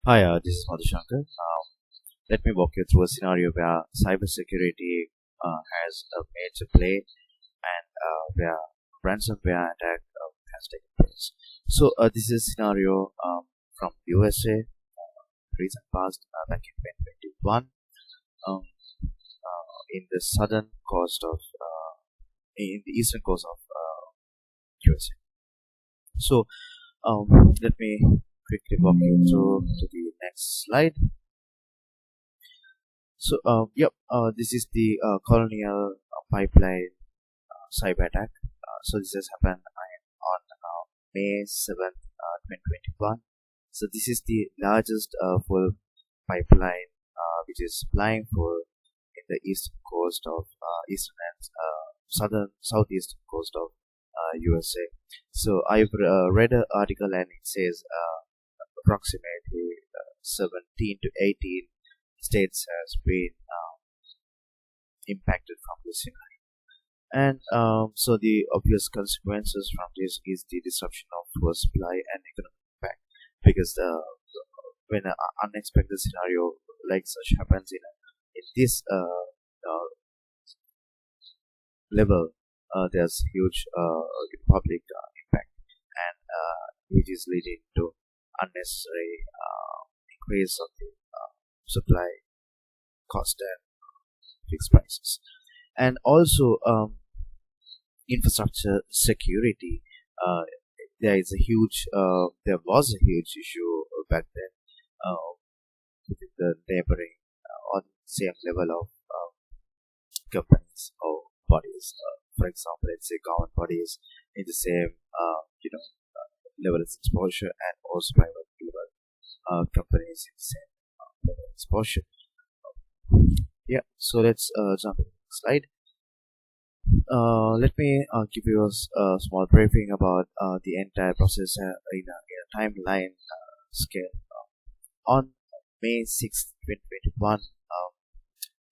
Hi, this is Madhushankar. Let me walk you through a scenario where cybersecurity has a major play and where ransomware attack has taken place. This is a scenario from USA, recent past, back in 2021, um, in the southern coast of, in the eastern coast of USA. So, let me quickly walk you through to the next slide. This is the Colonial Pipeline cyber attack. This has happened on May 7th, 2021. So this is the largest full pipeline which is supplying fuel in the eastern coast of eastern and southeastern coast of USA. So I've read an article and it says approximately 17 to 18 states has been impacted from this scenario. And so the obvious consequences from this is the disruption of fuel supply and economic impact, because when an unexpected scenario like such happens in this level, there's huge public impact, and which is leading to unnecessary increase of the supply cost and fixed prices. And also infrastructure security. There was a huge issue back then within the neighboring on same level of companies or bodies. For example, let's say government bodies in the same level of exposure, and also private level companies in the same level of exposure. So let's jump to the next slide. Let me give you a small briefing about the entire process in a timeline scale. On May 6th, 2021,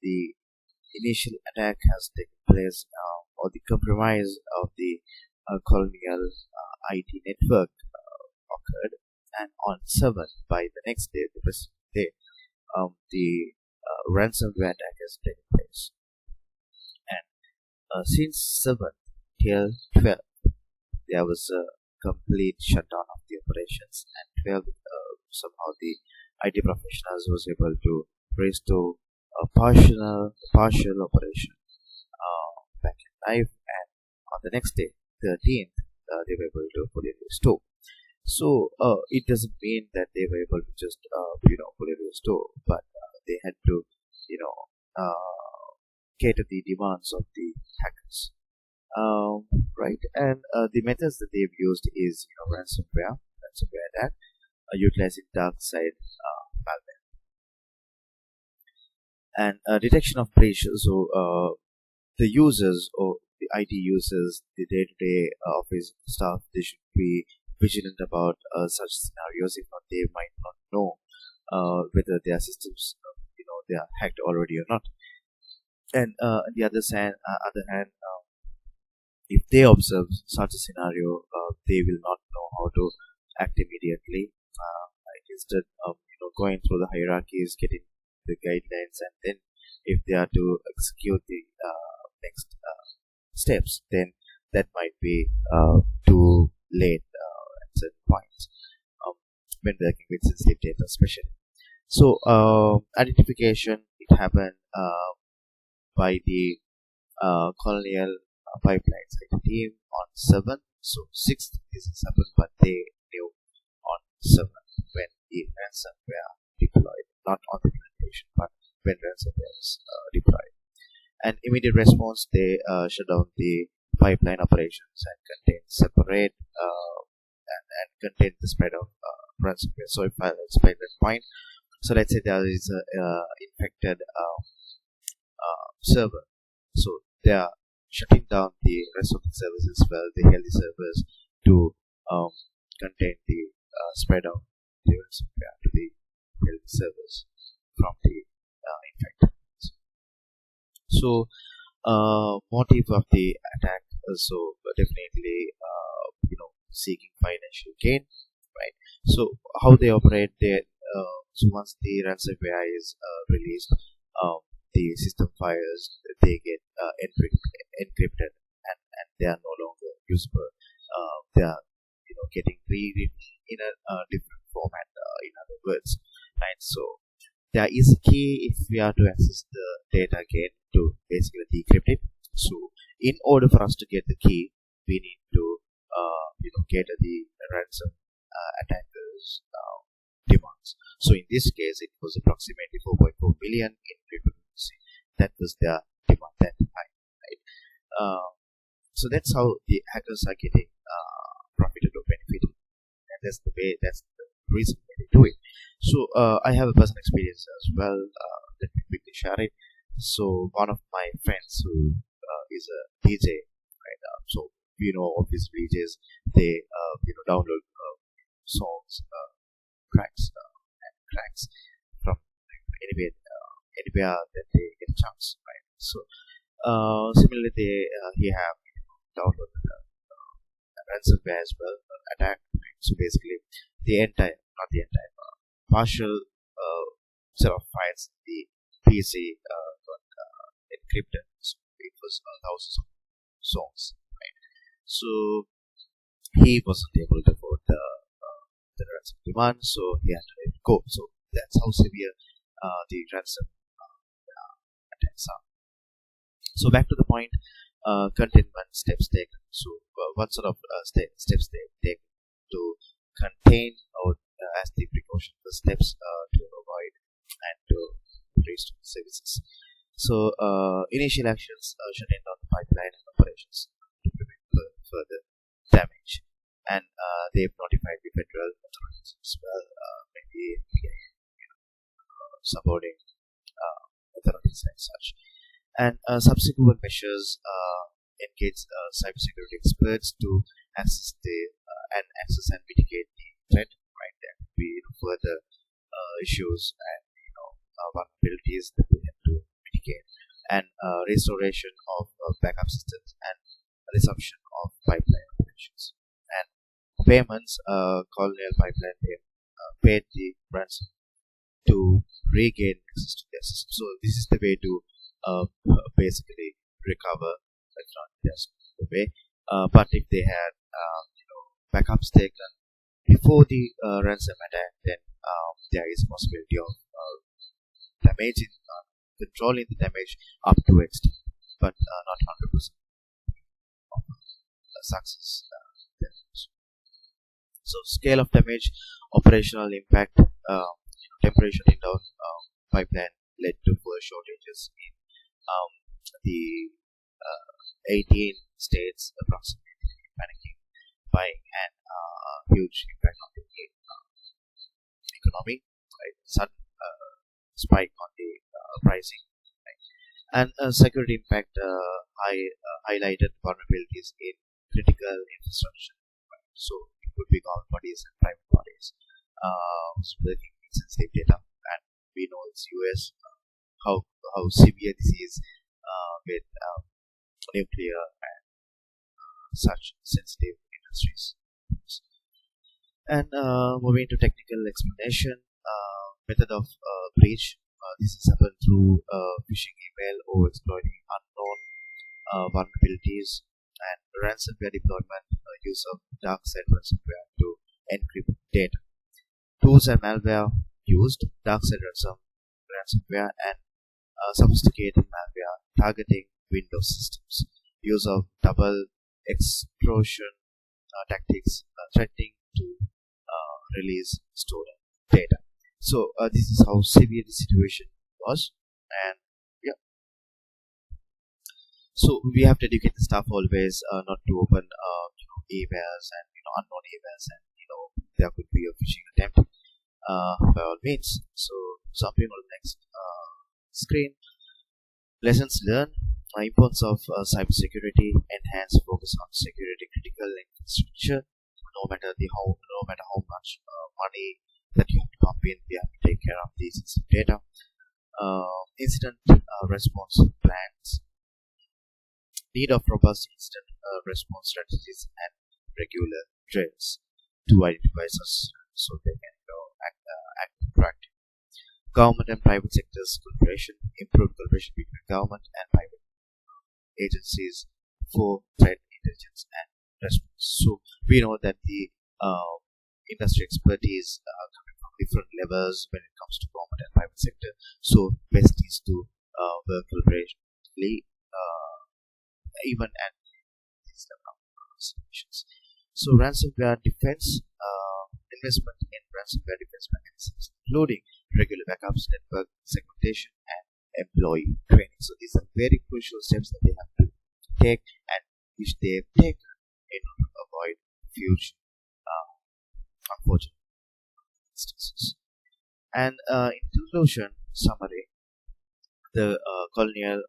the initial attack has taken place, or the compromise of the Colonial IT network occurred, and on 7th, by the next day, the preceding day, the ransomware attack has taken place. And since 7th till 12th, there was a complete shutdown of the operations, and 12th, somehow the IT professionals was able to restore a partial operation back in life, and on the next day, 13th, they were able to fully restore. So it doesn't mean that they were able to just fully restore, but they had to cater the demands of the hackers, right? And the methods that they've used is ransomware attack, utilizing DarkSide malware, and detection of breach. So the users, or the IT users, the day-to-day office staff, they should be vigilant about such scenarios. If not, they might not know whether their systems they are hacked already or not. And on the other hand, if they observe such a scenario, they will not know how to act immediately. Instead of going through the hierarchies, getting the guidelines, and then if they are to execute the next steps, then that might be too late at certain points when working with sensitive data, especially. So identification, it happened by the Colonial Pipeline team on 7th. So 6th this happened, but they knew on 7th when the ransomware deployed, not on the implementation, but when ransomware is deployed. And immediate response, they shut down the pipeline operations and contain the spread of ransomware. So if I explain that point, so let's say there is a infected server, so they are shutting down the rest of the servers as well, the healthy servers, to contain the spread of the ransomware to the healthy servers from the infected. So motive of the attack, so definitely seeking financial gain, right? So how they operate, they So once the ransomware is released, um, the system files they get encrypted, and they are no longer usable. They are getting rewritten in a different format. In other words, right? So there is a key if we are to access the data again to basically decrypt it. So in order for us to get the key, we need to get the ransom attackers demands. So in this case, it was approximately 4.4 million in cryptocurrency. That was their demand that time, right? So that's how the hackers are getting profited or benefited, and that's the reason why they do it. So I have a personal experience as well. Let me quickly share it. So one of my friends who is a DJ, right? So all these DJs, they download songs, tracks from anywhere that they get a chance, right? So similarly, he have downloaded a ransomware as well, attack. Right? So basically, not the entire, partial set of files in the PC got encrypted. So it was thousands of songs, right? So he wasn't able to afford the ransom demand, so he had to let it go. So that's how severe the ransom attacks are. So back to the point, containment steps taken. So what sort of steps they take to contain, or as the precaution, the steps to avoid and to restore services. So initial actions shutting down the pipeline and operations to prevent further damage, and they've notified the federal authorities as well, maybe supporting authorities and such. And subsequent measures engage cybersecurity experts to access and mitigate the threat. Right, there could be further issues and vulnerabilities that we have to mitigate, and restoration of backup systems, and resumption of pipeline operations. And payments, Colonial Pipeline, they paid the ransom to regain access to their system. So this is the way to basically recover. That's not just the way. But if they had backups taken before the ransom attack, then there is possibility of damaging, controlling the damage up to extent, but not 100% of success. So scale of damage, operational impact, temporary shutting down pipeline led to further shortages in the 18 states, approximately, panicking, buying, and huge impact on the economy, right? Sudden spike on the pricing, right? And security impact highlighted vulnerabilities in critical infrastructure, right? So it could be government bodies and private bodies working with sensitive data, and we know it's US, how severe this is with nuclear and such sensitive industries. And moving to technical explanation, method of breach. This is happened through phishing email or exploiting unknown vulnerabilities, and ransomware deployment, use of DarkSide ransomware to encrypt data. Tools and malware used: DarkSide ransomware and sophisticated malware targeting Windows systems. Use of double extortion tactics, threatening to release stolen data. So this is how severe the situation was, and yeah. So we have to educate the staff always not to open emails and unknown emails, and there could be a phishing attempt by all means. So jumping on the next screen, lessons learned. Importance of cybersecurity: enhance focus on security critical infrastructure. No matter how much money that you have to pump in, we have to take care of the sensitive data. Incident response plans: need of robust incident response strategies and regular drills to identify such, so they can act proactively. government and private sectors collaboration, improved collaboration between government and private agencies for threat intelligence and response. So we know that the industry expertise coming from different levels when it comes to government and private sector. So best is to work collaboratively, even at these solutions. So ransomware defense, investment in ransomware defense mechanisms, including regular backups, network segmentation, and employee training. So these are very crucial steps that they have to take, and which they have taken in order to avoid future unfortunate instances. And in conclusion, summary, the Colonial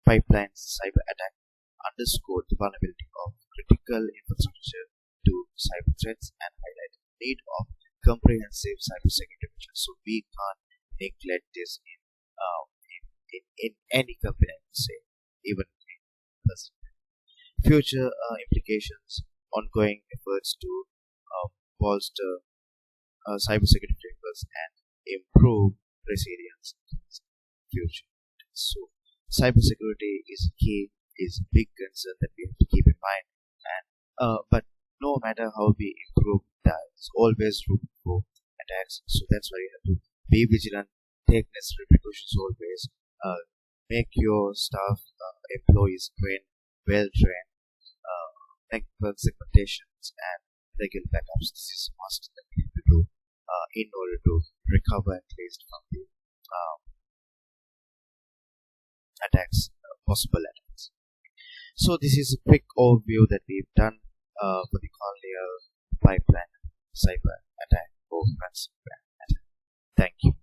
Pipeline cyber attack underscored the vulnerability of critical infrastructure to cyber threats and highlighted the need of comprehensive cybersecurity measures. So we can't neglect this in any company, I would say, even in personal. Future implications, ongoing efforts to bolster cybersecurity frameworks and improve resilience in the future. So cybersecurity is key, is a big concern that we have to keep in mind. And but no matter how we improve, there's always room for attacks. So that's why you have to be vigilant, take necessary precautions always. Make your staff, employees well trained, network segmentations and regular backups. This is a must that we have to do in order to recover at least from the attacks, possible attacks. So this is a quick overview that we've done for the Colonial Pipeline cyber attack or ransomware attack. Thank you.